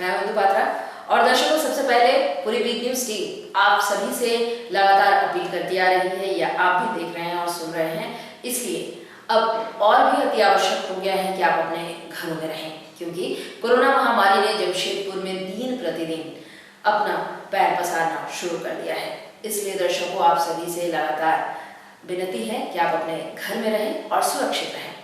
मैं हूं पात्रा और दर्शकों, सबसे पहले पूरी बीट न्यूज टीम आप सभी से लगातार अपील करती आ रही है, या आप भी देख रहे हैं और सुन रहे हैं, इसलिए अब और भी अति आवश्यक हो गया है कि आप अपने घरों में रहें, क्योंकि कोरोना महामारी ने जमशेदपुर में दिन प्रतिदिन अपना पैर पसारना शुरू कर दिया है। इसलिए दर्शकों, आप सभी से लगातार विनती है कि आप अपने घर में रहें और सुरक्षित रहें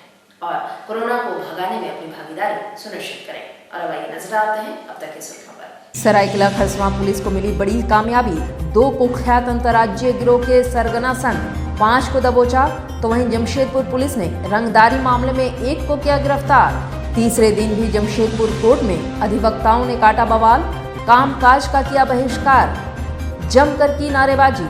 और कोरोना को भगाने में अपनी भागीदारी सुनिश्चित करें। और अब आइए नजर आते हैं अब तक की सुर्खियों पर। सरायकेला खरसवां पुलिस को मिली बड़ी कामयाबी, 2 कुख्यात अंतर्राज्यीय गिरोह के सरगना संग 5 को दबोचा, तो वहीं जमशेदपुर पुलिस ने रंगदारी मामले में 1 को किया गिरफ्तार। तीसरे दिन भी जमशेदपुर कोर्ट में अधिवक्ताओं ने काटा बवाल, कामकाज का किया बहिष्कार, जमकर की नारेबाजी।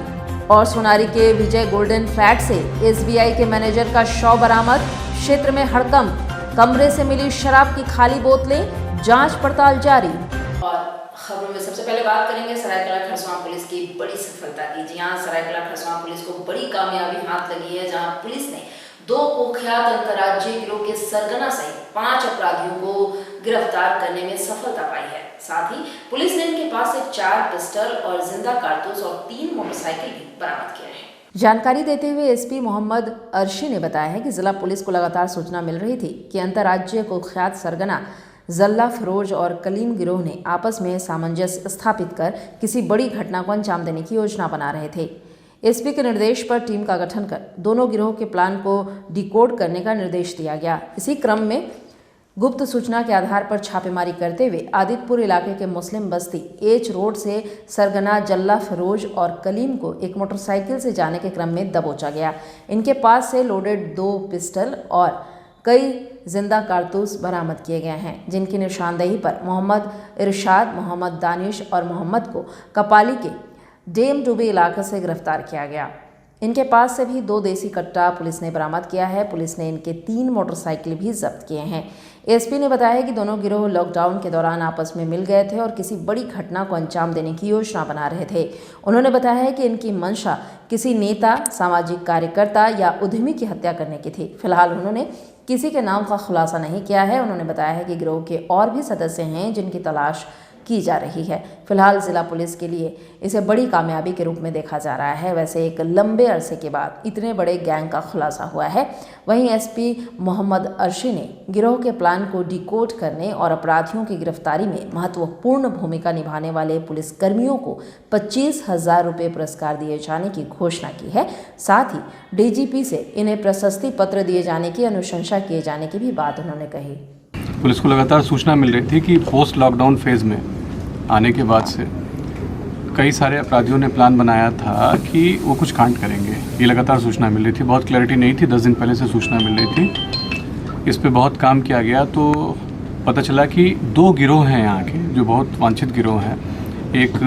और सोनारी के विजय गोल्डन फ्लैट से एसबीआई के मैनेजर का शव बरामद, क्षेत्र में हड़कंप, कमरे से मिली शराब की खाली बोतलें, जांच पड़ताल जारी। और खबरों में सबसे पहले बात करेंगे सरायकेला खरसवां पुलिस की बड़ी सफलता की। जी हां, सरायकेला खरसवां पुलिस को बड़ी कामयाबी हाथ लगी है, जहां पुलिस ने 2 कुख्यात अंतर्राज्यीय गिरोह के सरगना सहित 5 अपराधियों को गिरफ्तार करने में सफलता पाई है। साथ ही पुलिस ने इनके पास से 4 पिस्टल और जिंदा कारतूस और 3 मोटरसाइकिल भी बरामद किए हैं। जानकारी देते हुए एसपी मोहम्मद अर्शी ने बताया है कि जिला पुलिस को लगातार सूचना मिल रही थी कि अंतर्राज्यीय कुख्यात सरगना जल्ला फिरोज और कलीम गिरोह ने आपस में सामंजस्य स्थापित कर किसी बड़ी घटना को अंजाम देने की योजना बना रहे थे। एसपी के निर्देश पर टीम का गठन कर दोनों गिरोह के प्लान को डिकोड करने का निर्देश दिया गया। इसी क्रम में गुप्त सूचना के आधार पर छापेमारी करते हुए आदितपुर इलाके के मुस्लिम बस्ती एच रोड से सरगना जल्ला फिरोज और कलीम को एक मोटरसाइकिल से जाने के क्रम में दबोचा गया। इनके पास से लोडेड 2 पिस्टल और कई जिंदा कारतूस बरामद किए गए हैं, जिनकी निशानदेही पर मोहम्मद इरशाद, मोहम्मद दानिश और मोहम्मद को कपाली के डेम डूबी इलाके से गिरफ्तार किया गया। इनके पास से भी 2 देसी कट्टा पुलिस ने बरामद किया है। पुलिस ने इनके 3 मोटरसाइकिल भी जब्त किए हैं। एसपी ने बताया कि दोनों गिरोह लॉकडाउन के दौरान आपस में मिल गए थे और किसी बड़ी घटना को अंजाम देने की योजना बना रहे थे। उन्होंने बताया है कि इनकी मंशा किसी नेता, सामाजिक कार्यकर्ता या उद्यमी की हत्या करने की थी। फिलहाल उन्होंने किसी के नाम का खुलासा नहीं किया है। उन्होंने बताया है कि गिरोह के और भी सदस्य हैं जिनकी तलाश की जा रही है। फिलहाल जिला पुलिस के लिए इसे बड़ी कामयाबी के रूप में देखा जा रहा है। वैसे एक लंबे अरसे के बाद इतने बड़े गैंग का खुलासा हुआ है। वहीं एसपी मोहम्मद अर्शी ने गिरोह के प्लान को डिकोड करने और अपराधियों की गिरफ्तारी में महत्वपूर्ण भूमिका निभाने वाले पुलिसकर्मियों को 25,000 रुपये पुरस्कार दिए जाने की घोषणा की है। साथ ही डीजीपी से इन्हें प्रशस्ति पत्र दिए जाने की अनुशंसा किए जाने की भी बात उन्होंने कही। पुलिस को लगातार सूचना मिल रही थी कि पोस्ट लॉकडाउन फेज़ में आने के बाद से कई सारे अपराधियों ने प्लान बनाया था कि वो कुछ कांड करेंगे। ये लगातार सूचना मिल रही थी, बहुत क्लैरिटी नहीं थी, 10 दिन पहले से सूचना मिल रही थी। इस पे बहुत काम किया गया तो पता चला कि 2 गिरोह हैं यहाँ के जो बहुत वांछित गिरोह हैं। एक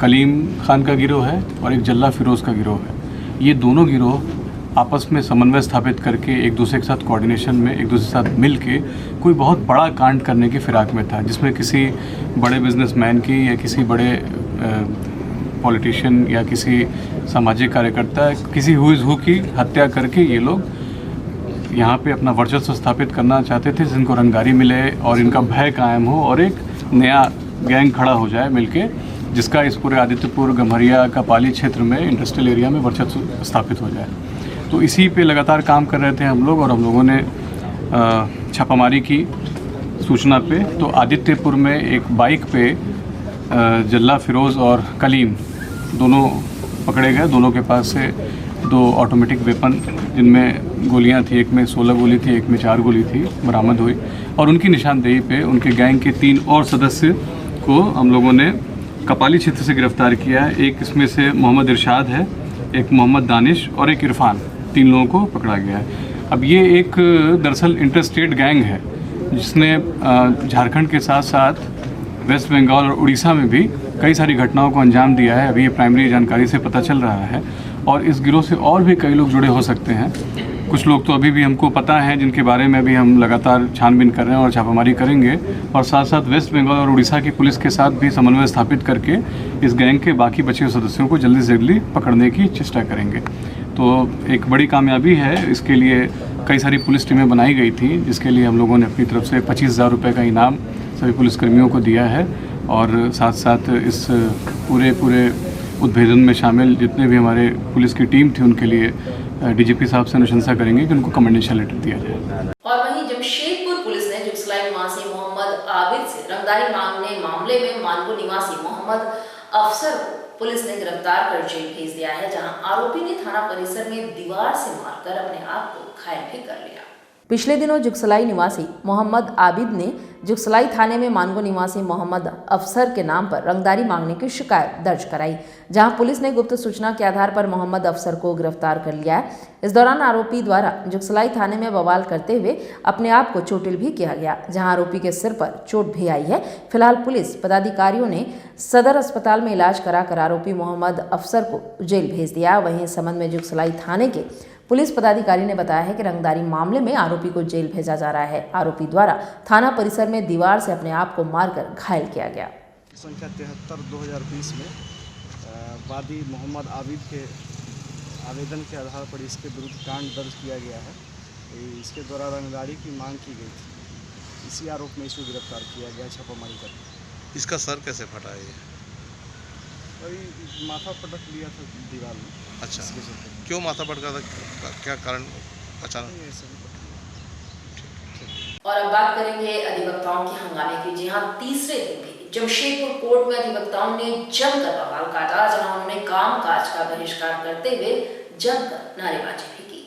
कलीम खान का गिरोह है और एक जल्ला फिरोज़ का गिरोह है। ये दोनों गिरोह आपस में समन्वय स्थापित करके एक दूसरे के साथ कोऑर्डिनेशन में एक दूसरे के साथ मिल के कोई बहुत बड़ा कांड करने की फिराक में था, जिसमें किसी बड़े बिजनेसमैन की या किसी बड़े पॉलिटिशियन या किसी सामाजिक कार्यकर्ता, किसी हु इज़ हु की हत्या करके ये लोग यहाँ पे अपना वर्चस्व स्थापित करना चाहते थे, जिनको रंगदारी मिले और इनका भय कायम हो और एक नया गैंग खड़ा हो जाए मिलके, जिसका इस पूरे आदित्यपुर, गम्हरिया, कपाली क्षेत्र में इंडस्ट्रियल एरिया में वर्चस्व स्थापित हो जाए। तो इसी पे लगातार काम कर रहे थे हम लोग और हम लोगों ने छापामारी की सूचना पे। तो आदित्यपुर में एक बाइक पे जल्ला फिरोज़ और कलीम दोनों पकड़े गए। दोनों के पास से 2 ऑटोमेटिक वेपन जिनमें गोलियां थी, एक में 16 गोली थी, एक में 4 गोली थी, बरामद हुई। और उनकी निशानदेही पे उनके गैंग के 3 और सदस्य को हम लोगों ने कपाली क्षेत्र से गिरफ्तार किया है। एक इसमें से मोहम्मद इरशाद है, एक मोहम्मद दानिश और एक इरफान, 3 लोगों को पकड़ा गया है। अब ये एक दरअसल इंटरस्टेट गैंग है जिसने झारखंड के साथ साथ वेस्ट बंगाल और उड़ीसा में भी कई सारी घटनाओं को अंजाम दिया है। अभी ये प्राइमरी जानकारी से पता चल रहा है और इस गिरोह से और भी कई लोग जुड़े हो सकते हैं। कुछ लोग तो अभी भी हमको पता है, जिनके बारे में भी हम लगातार छानबीन कर रहे हैं और छापामारी करेंगे, और साथ साथ वेस्ट बंगाल और उड़ीसा की पुलिस के साथ भी समन्वय स्थापित करके इस गैंग के बाकी बचे हुए सदस्यों को जल्दी से जल्दी पकड़ने की चेष्टा करेंगे। तो एक बड़ी कामयाबी है। इसके लिए कई सारी पुलिस टीमें बनाई गई थी, जिसके लिए हम लोगों ने अपनी तरफ से 25,000 रुपये का इनाम सभी पुलिसकर्मियों को दिया है और साथ साथ इस पूरे उद्भेदन में शामिल जितने भी हमारे पुलिस की टीम थी उनके लिए डीजीपी साहब से अनुशंसा करेंगे कि उनको कमेंडेशन लेटर दिया जाए। और वहीं जमशेदपुर पुलिस ने जुगसलाई निवासी मोहम्मद आबिद से रंगदारी मांगने मामले में मानगो निवासी मोहम्मद अफसर को पुलिस ने गिरफ्तार कर जेल भेज दिया है, जहां आरोपी ने थाना परिसर में दीवार से मारकर अपने आप को घायल भी कर लिया। पिछले दिनों जुगसलाई निवासी मोहम्मद आबिद ने जुगसलाई थाने में मानगो निवासी मोहम्मद अफसर के नाम पर रंगदारी मांगने की शिकायत दर्ज कराई, जहां पुलिस ने गुप्त सूचना के आधार पर मोहम्मद अफसर को गिरफ्तार कर लिया है। इस दौरान आरोपी द्वारा जुगसलाई थाने में बवाल करते हुए अपने आप को चोटिल भी किया गया, जहां आरोपी के सिर पर चोट भी आई है। फिलहाल पुलिस पदाधिकारियों ने सदर अस्पताल में इलाज कराकर आरोपी मोहम्मद अफसर को जेल भेज दिया। वहीं इस संबंध में जुगसलाई थाने के पुलिस पदाधिकारी ने बताया है कि रंगदारी मामले में आरोपी को जेल भेजा जा रहा है। आरोपी द्वारा थाना परिसर में दीवार से अपने आप को मारकर घायल किया गया। संख्या 73/2020 में वादी मोहम्मद आबिद के आवेदन के आधार पर इसके विरुद्ध कांड दर्ज किया गया है। इसके द्वारा रंगदारी की मांग की गई थी। इसी आरोप में इसको गिरफ्तार किया गया छापामारी कर। इसका सर कैसे फटा है? वही माथा पटक लिया था दीवार में। अच्छा, क्यों माथा पटका था? क्या कारण अचानक? और अब बात करेंगे अधिवक्ताओं के हंगामे की। जी हाँ, तीसरे दिन भी जमशेदपुर कोर्ट में अधिवक्ताओं ने जमकर बवाल काटा, जहां उन्होंने कामकाज का बहिष्कार करते हुए जमकर नारेबाजी भी की।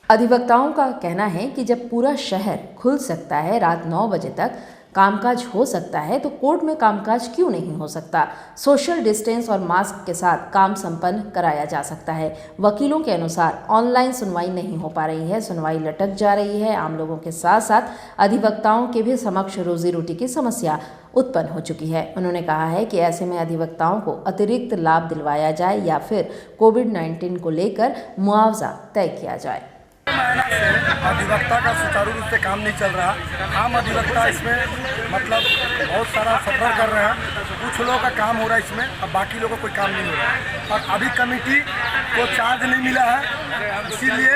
अधिवक्ताओं का कहना है कि जब पूरा शहर खुल सकता है, रात 9 बजे तक कामकाज हो सकता है, तो कोर्ट में कामकाज क्यों नहीं हो सकता? सोशल डिस्टेंस और मास्क के साथ काम संपन्न कराया जा सकता है। वकीलों के अनुसार ऑनलाइन सुनवाई नहीं हो पा रही है, सुनवाई लटक जा रही है। आम लोगों के साथ साथ अधिवक्ताओं के भी समक्ष रोजी रोटी की समस्या उत्पन्न हो चुकी है। उन्होंने कहा है कि ऐसे में अधिवक्ताओं को अतिरिक्त लाभ दिलवाया जाए या फिर कोविड-19 को लेकर मुआवजा तय किया जाए। महीना से अधिवक्ता का सुचारू रूप से काम नहीं चल रहा। आम अधिवक्ता इसमें मतलब बहुत सारा सफर कर रहे हैं। कुछ लोगों का काम हो रहा है इसमें, अब बाकी लोगों का कोई काम नहीं हो रहा है। और अभी कमेटी को चार्ज नहीं मिला है, इसीलिए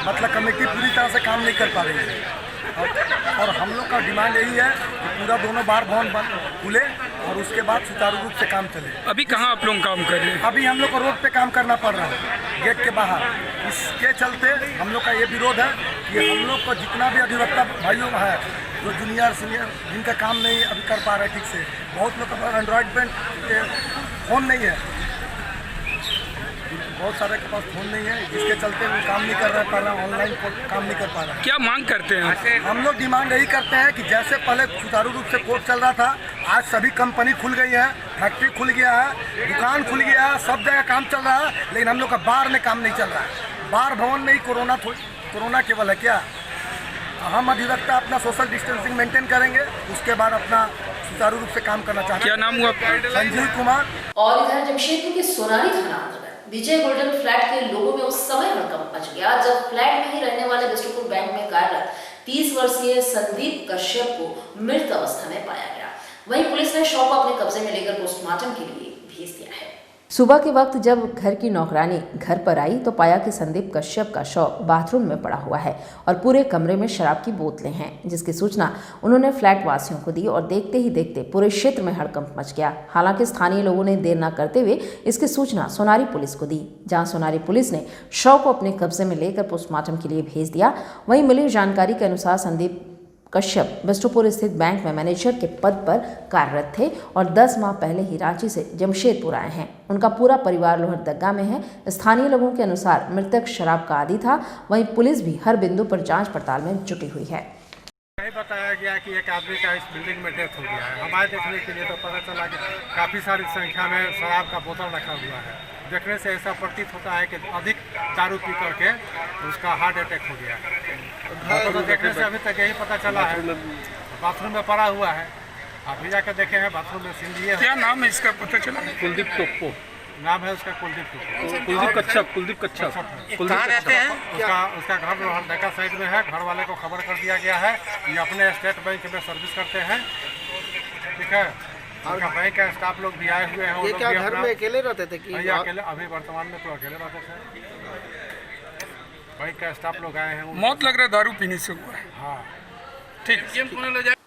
मतलब कमेटी पूरी तरह से काम नहीं कर पा रही है। और हम लोग का डिमांड यही है कि पूरा दोनों बार भवन बंद खुले और उसके बाद सुचारू रूप से काम चले। अभी कहाँ आप लोग काम कर रहे हैं? अभी हम लोग को रोड पे काम करना पड़ रहा है, गेट के बाहर। इसके चलते हम लोग का ये विरोध है कि हम लोग को जितना भी अधिवक्ता भाइयों है जो जूनियर सीनियर जिनका काम नहीं अभी कर पा रहे ठीक से, बहुत लोग का एंड्रॉयड पे फ़ोन नहीं है, बहुत सारे के पास फ़ोन नहीं है, जिसके चलते वो काम नहीं कर रहे, ऑनलाइन काम नहीं कर पा रहे। क्या मांग करते हैं? हम लोग डिमांड यही करते हैं कि जैसे पहले सुचारू रूप से कोर्ट चल रहा था, आज सभी कंपनी खुल गई है, फैक्ट्री खुल गया है, दुकान खुल गया है, सब जगह काम चल रहा है, लेकिन हम लोग का बार में काम नहीं चल रहा है। बार भवन में ही कोरोना केवल है क्या? हम अधिवक्ता अपना सोशल डिस्टेंसिंग मेंटेन करेंगे, उसके बाद अपना सुचारू रूप से काम करना चाहते हैं। क्या नाम हुआ आपका? संजीव कुमार। और इधर जमशेदपुर के सोनारी थाना अंतर्गत विजय गोल्डन फ्लैट के लोगों में उस समय हड़कंप मच गया जब फ्लैट में ही रहने वाले बिस्टुपुर बैंक में कार्यरत 30 वर्षीय संदीप कश्यप को मृत अवस्था में पाया गया। वहीं पुलिस ने शव को अपने कब्जे में लेकर पोस्टमार्टम के लिए भेज दिया है। सुबह के वक्त जब घर की नौकरानी घर पर आई तो पाया कि संदीप कश्यप का शव बाथरूम में पड़ा हुआ है और पूरे कमरे में शराब की बोतलें हैं, जिसकी सूचना उन्होंने फ्लैट वासियों को दी और देखते ही देखते पूरे क्षेत्र में हड़कंप मच गया। हालांकि स्थानीय लोगों ने देर न करते हुए इसकी सूचना सोनारी पुलिस को दी, जहां सोनारी पुलिस ने शव को अपने कब्जे में लेकर पोस्टमार्टम के लिए भेज दिया। वहीं मिली जानकारी के अनुसार संदीप कश्यप बिस्टुपुर स्थित बैंक में मैनेजर के पद पर कार्यरत थे और 10 माह पहले ही रांची से जमशेदपुर आए हैं। उनका पूरा परिवार लोहरदगा में है। स्थानीय लोगों के अनुसार मृतक शराब का आदी था। वहीं पुलिस भी हर बिंदु पर जांच पड़ताल में जुटी हुई है। बताया गया कि एक आदमी का इस बिल्डिंग में डेथ हो गया है। हमारे देखने के लिए तो पता चला कि काफ़ी सारी संख्या में शराब का बोतल रखा हुआ है। देखने से ऐसा प्रतीत होता है कि अधिक दारू पी करके उसका हार्ट अटैक हो गया। तो देखने से अभी तक यही पता चला है, बाथरूम में पड़ा हुआ है। अभी जाकर देखे हैं बाथरूम में सिल दिए। क्या नाम है इसका पता चला? कुलदीप टोप्पो नाम है उसका। कुलदीप कच्छप। कहाँ रहते हैं? उसका घर लोहरदगा साइड में है। घर वाले को खबर कर दिया गया है। ये अपने स्टेट बैंक में सर्विस करते हैं, ठीक है। उनका बैंक का स्टाफ लोग भी आए हुए हैं। ये क्या घर में अकेले रहते थे कि अकेले? अभी वर्तमान में तो अकेले रहते थे। बैंक का स्टाफ लोग आए हैं। मौत लग रहा है दारू पीने से हुआ है। हाँ, ठीक।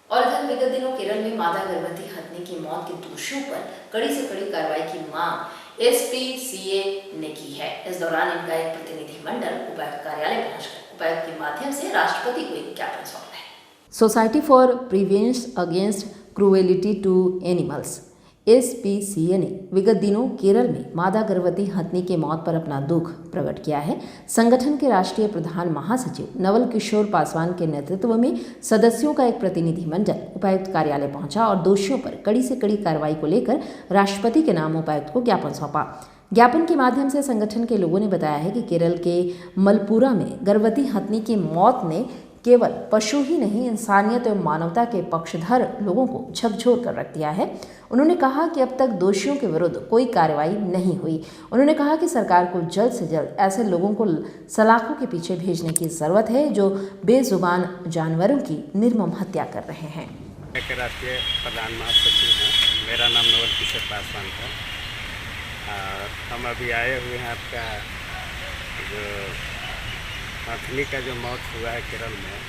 और इधर विगत दिनों केरल में मादा गर्भवती हत्या की मौत के दोषियों पर कड़ी से कड़ी कार्रवाई की मांग SPCA ने की है। इस दौरान इनका एक प्रतिनिधिमंडल उपायुक्त कार्यालय पहुंचकर उपायुक्त के माध्यम से राष्ट्रपति को एक ज्ञापन सौंपा है। Society for prevention against cruelty to animals SPCA ने विगत दिनों केरल में मादा गर्भवती हथनी की मौत पर अपना दुख प्रकट किया है। संगठन के राष्ट्रीय प्रधान महासचिव नवल किशोर पासवान के नेतृत्व में सदस्यों का एक प्रतिनिधिमंडल उपायुक्त कार्यालय पहुंचा और दोषियों पर कड़ी से कड़ी कार्रवाई को लेकर राष्ट्रपति के नाम उपायुक्त को ज्ञापन सौंपा। ज्ञापन के माध्यम से संगठन के लोगों ने बताया है कि केरल के मलपुरा में गर्भवती हथनी की मौत ने केवल पशु ही नहीं, इंसानियत एवं मानवता के पक्षधर लोगों को झकझोर कर रख दिया है। उन्होंने कहा कि अब तक दोषियों के विरुद्ध कोई कार्रवाई नहीं हुई। उन्होंने कहा कि सरकार को जल्द से जल्द ऐसे लोगों को सलाखों के पीछे भेजने की जरूरत है जो बेजुबान जानवरों की निर्मम हत्या कर रहे हैं। राष्ट्रीय प्रधान महासचिव हैं, मेरा नाम नवल किशोर पासवान है। हम अभी आए हुए हैं आपका जो हथनी का जो मौत हुआ है केरल में,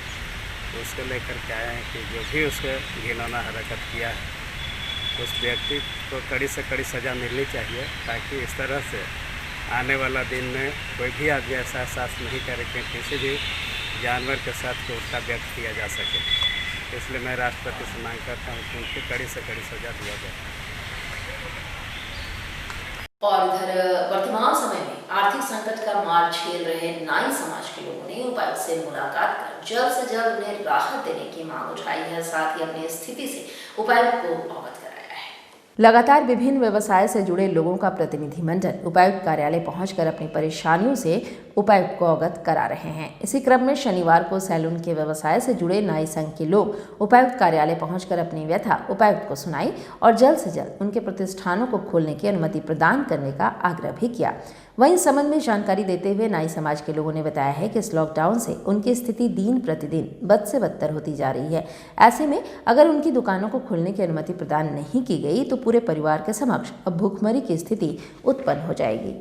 तो उसको लेकर के आए हैं कि जो भी उसको घिनौना हरकत किया है उस व्यक्ति को कड़ी से कड़ी सज़ा मिलनी चाहिए, ताकि इस तरह से आने वाला दिन में कोई भी आदमी ऐसा एहसास नहीं करे कि किसी भी जानवर के साथ क्रूरता व्यक्त किया जा सके। इसलिए मैं राष्ट्रपति से मांग करता हूँ कि उनकी कड़ी से कड़ी सज़ा दिया जाए। और इधर वर्तमान समय में आर्थिक संकट का मार झेल रहे नाई समाज के लोगों ने उपायुक्त से मुलाकात कर जल्द से जल्द उन्हें राहत देने की मांग उठाई है। साथ ही अपनी स्थिति से उपायुक्त को अवगत कराया है। लगातार विभिन्न व्यवसाय से जुड़े लोगों का प्रतिनिधिमंडल उपायुक्त कार्यालय पहुंचकर अपनी परेशानियों से उपायुक्त को अवगत करा रहे हैं। इसी क्रम में शनिवार को सैलून के व्यवसाय से जुड़े नाई संघ के लोग उपायुक्त कार्यालय पहुंचकर अपनी व्यथा उपायुक्त को सुनाई और जल्द से जल्द उनके प्रतिष्ठानों को खोलने की अनुमति प्रदान करने का आग्रह भी किया। वहीं इस संबंध में जानकारी देते हुए नाई समाज के लोगों ने बताया है कि इस लॉकडाउन से उनकी स्थिति दिन प्रतिदिन बद से बदतर होती जा रही है। ऐसे में अगर उनकी दुकानों को खोलने की अनुमति प्रदान नहीं की गई तो पूरे परिवार के समक्ष अब भूखमरी की स्थिति उत्पन्न हो जाएगी।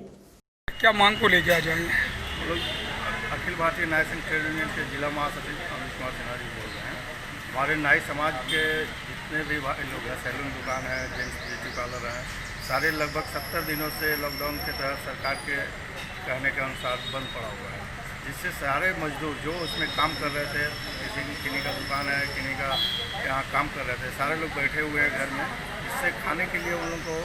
क्या मांग को लेके आ जाएंगे? अखिल भारतीय नाई संघ ट्रेड यूनियन के जिला महासचिव अमित कुमार सिन्हा जी बोल रहे हैं। हमारे नाई समाज के जितने भी लोग हैं, सैलून दुकान है, जेंट्स ब्यूटी पार्लर हैं, सारे लगभग 70 दिनों से लॉकडाउन के तहत सरकार के कहने के अनुसार बंद पड़ा हुआ है, जिससे सारे मजदूर जो उसमें काम कर रहे थे, किन्हीं का दुकान है, किन्हीं का यहाँ काम कर रहे थे, सारे लोग बैठे हुए हैं घर में। इससे खाने के लिए उन लोगों को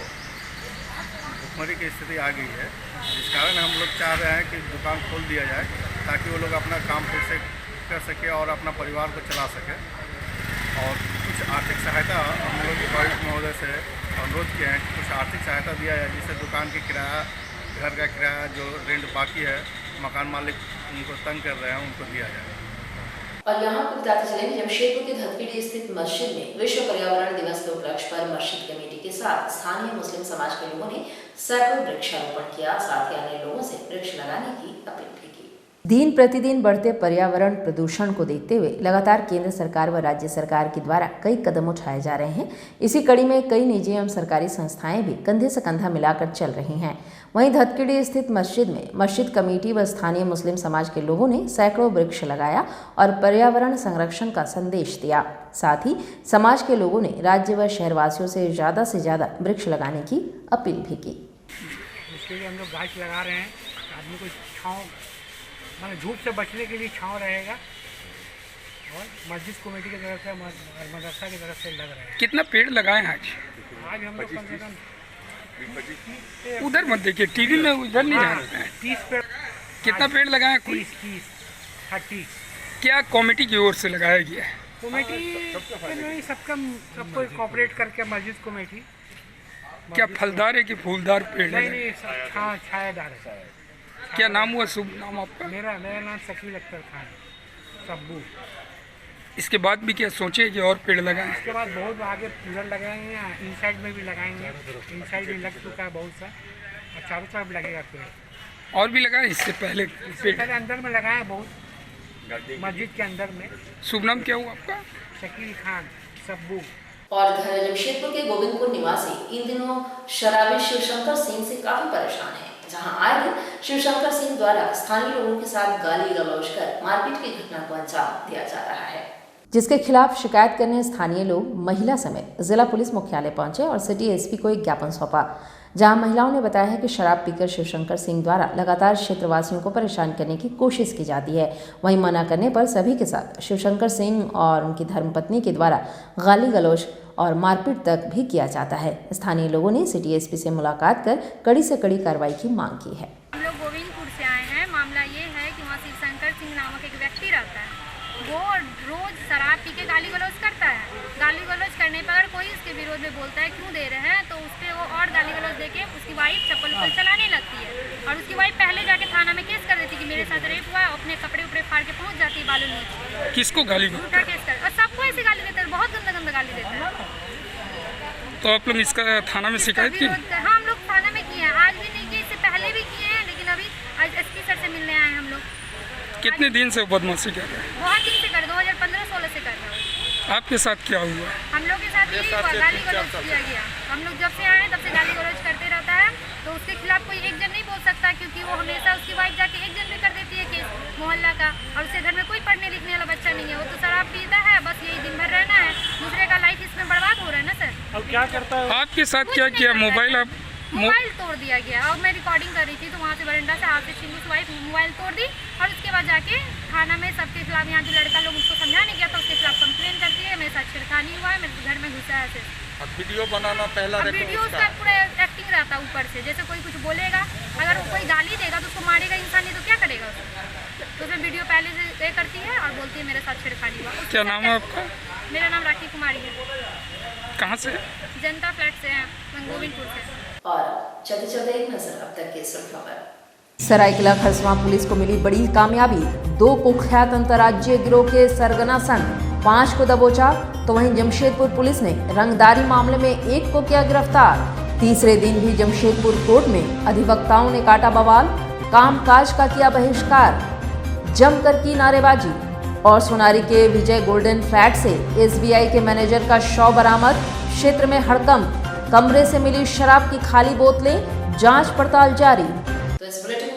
भुखमरी की स्थिति आ गई है, जिस कारण हम लोग चाह रहे हैं कि दुकान खोल दिया जाए ताकि वो लोग अपना काम फिर से कर सके और अपना परिवार को चला सके। और कुछ आर्थिक सहायता हम लोग उपायुक्त महोदय से अनुरोध किए हैं कि कुछ आर्थिक सहायता दिया जाए, जिससे दुकान की किराया, घर का किराया जो रेंट बाकी है, मकान मालिक उनको तंग कर रहे हैं, उनको दिया जाए। और यहाँ को बताते चले कि जमशेदपुर के धतकीडी स्थित मस्जिद में विश्व पर्यावरण दिवस के उपलक्ष्य पर मस्जिद कमेटी के साथ स्थानीय मुस्लिम समाज के लोगों ने सैकड़ों वृक्षारोपण किया। साथ ही अन्य लोगों से वृक्ष लगाने की अपील भी की। दिन प्रतिदिन बढ़ते पर्यावरण प्रदूषण को देखते हुए लगातार केंद्र सरकार व राज्य सरकार के द्वारा कई कदम उठाए जा रहे हैं। इसी कड़ी में कई निजी एवं सरकारी संस्थाएं भी कंधे से कंधा मिलाकर चल रही हैं। वहीं धतकीडी स्थित मस्जिद में मस्जिद कमेटी व स्थानीय मुस्लिम समाज के लोगों ने सैकड़ों वृक्ष लगाया और पर्यावरण संरक्षण का संदेश दिया। साथ ही समाज के लोगों ने राज्य व शहरवासियों से ज़्यादा वृक्ष लगाने की अपील भी की। इसके लिए हम लोग गाछ लगा रहे हैं, आदमी को छाँव, माने धूप से बचने के लिए छाँव रहेगा। और मस्जिद कमेटी की तरफ से, मदरसा की तरफ से लग रहे हैं। कितना पेड़ लगाए हैं आज हम लोग कम से कम उधर मत देखिए, टीवी में उधर नहीं जा रहे हैं। 30 पेड़। कितना पेड़ लगाए? 30 क्या कमेटी की ओर से लगाया गया है? कमेटी सबको कॉपरेट करके मस्जिद कमेटी। क्या फलदार है कि फूलदार पेड़ है? नहीं, छायादार है। क्या नाम हुआ, शुभ नाम आपका? मेरा नाम शकील अख्तर खान, सब्बू। इसके बाद भी क्या सोचे कि और पेड़ लगाएं? इसके बाद बहुत आगे पूरा लगाएंगे, इन साइड में भी लगाएंगे, इन साइड भी लग चुका है बहुत सा, और चारों तरफ लगेगा पेड़। और भी लगाए इससे पहले? पहले अंदर में लगाए बहुत, मस्जिद के अंदर में। शुभ नाम क्या हुआ आपका? शकील खान, सब्बू। और इधर जमशेदपुर के गोविंदपुर निवासी इन दिनों शराबी शिवशंकर सिंह से काफी परेशान है, जहां आए दिन शिवशंकर सिंह द्वारा स्थानीय लोगों के साथ गाली गलौज कर मारपीट की घटना को अंजाम दिया जा रहा है। जिसके खिलाफ शिकायत करने स्थानीय लोग महिला समेत जिला पुलिस मुख्यालय पहुंचे और सिटी एसपी को एक ज्ञापन सौंपा, जहां महिलाओं ने बताया है कि शराब पीकर शिवशंकर सिंह द्वारा लगातार क्षेत्रवासियों को परेशान करने की कोशिश की जाती है। वहीं मना करने पर सभी के साथ शिवशंकर सिंह और उनकी धर्मपत्नी के द्वारा गाली गलौज और मारपीट तक भी किया जाता है। स्थानीय लोगों ने सिटी एसपी से मुलाकात कर कड़ी से कड़ी कार्रवाई की मांग की है। हम लोग गोविंदपुर से आए हैं। मामला ये है कि वहाँ शिवशंकर सिंह नामक एक व्यक्ति रहता है। वो रोज शराब पी के गाली गलौज करता है। गाली गलौज करने पर अगर कोई उसके विरोध में बोलता है क्यों दे रहे हैं, तो उस पर वो और गाली गलौज देके उसकी वाइफ चप्पल उप्पल चलाने लगती है। और उसकी वाइफ पहले जाके थाना में केस कर देती कि मेरे साथ रेप हुआ, अपने कपड़े उपड़े फाड़ के पहुँच जाती है बालू नीचे। किसको गाली झूठा केस कर, और सबको ऐसे गाली देता है, बहुत गंदा गंदा गाली देता है। तो आप लोग इसका थाना में शिकायत की? हाँ, हम लोग थाना में किए हैं। आज भी नहीं किए, इससे पहले भी किए हैं, लेकिन अभी आज एसपी सर से मिलने आए हम लोग। कितने दिन से बदमाशी कर रहे हैं? बहुत दिन से कर, 2015-16 से कर रहे हैं। आपके साथ क्या हुआ? हम लोग के साथ यही हुआ, गाली गलौज किया गया। हम लोग जब से आए तब से गाली गलौज करते रहता है, तो उसके खिलाफ कोई एक जन नहीं बोल सकता, क्योंकि वो हमेशा उसकी वाइफ जाके एक जन पे कर देती है केस मोहल्ला का। और उसके घर में कोई पढ़ने लिखने वाला बच्चा नहीं है, वो तो शराब पीता है, बस यही दिन भर रहना है। दूसरे का लाइफ इसमें बर्बाद हो रहा है ना सर। अब क्या करता है? आपके साथ क्या किया? मोबाइल तोड़ दिया गया। और मैं रिकॉर्डिंग कर रही थी, तो वहाँ से बरंडा से हाथ से छीन उस वाइफ मोबाइल तोड़ दी। और उसके बाद जाके थाना में सबके खिलाफ, यहाँ जो लड़का लोग उसको समझाने गया था उसके खिलाफ कंप्लेन करती है, मेरे साथ छेड़खानी हुआ है, मेरे घर में घुसा है ऐसे। अब वीडियो बनाना पहला वीडियो उसका पूरा एक्टिंग रहता है ऊपर से, जैसे कोई कुछ बोलेगा, अगर वो कोई गाली देगा तो उसको मारेगा इंसान, नहीं तो क्या करेगा उसको। तो उसमें वीडियो पहले से ये करती है और बोलती है मेरे साथ छेड़खानी हुआ। क्या नाम है आपका? मेरा नाम राखी कुमारी है। कहाँ से? जनता फ्लैट से है, गोविंदपुर से। और चलते चलते एक नजर अब तक के सुर्खियों पर। सरायकेला खरसावां पुलिस को मिली बड़ी कामयाबी, 2 कुख्यात अंतर्राज्यीय गिरोह के सरगना संग 5 को दबोचा, तो वहीं जमशेदपुर पुलिस ने रंगदारी मामले में 1 को किया गिरफ्तार। तीसरे दिन भी जमशेदपुर कोर्ट में अधिवक्ताओं ने काटा बवाल, कामकाज का किया बहिष्कार, जमकर की नारेबाजी। और सोनारी के विजय गोल्डन फ्लैट से एसबीआई के मैनेजर का शव बरामद, क्षेत्र में हड़कंप, कमरे से मिली शराब की खाली बोतलें, जांच पड़ताल जारी। तो इस बुलेटिन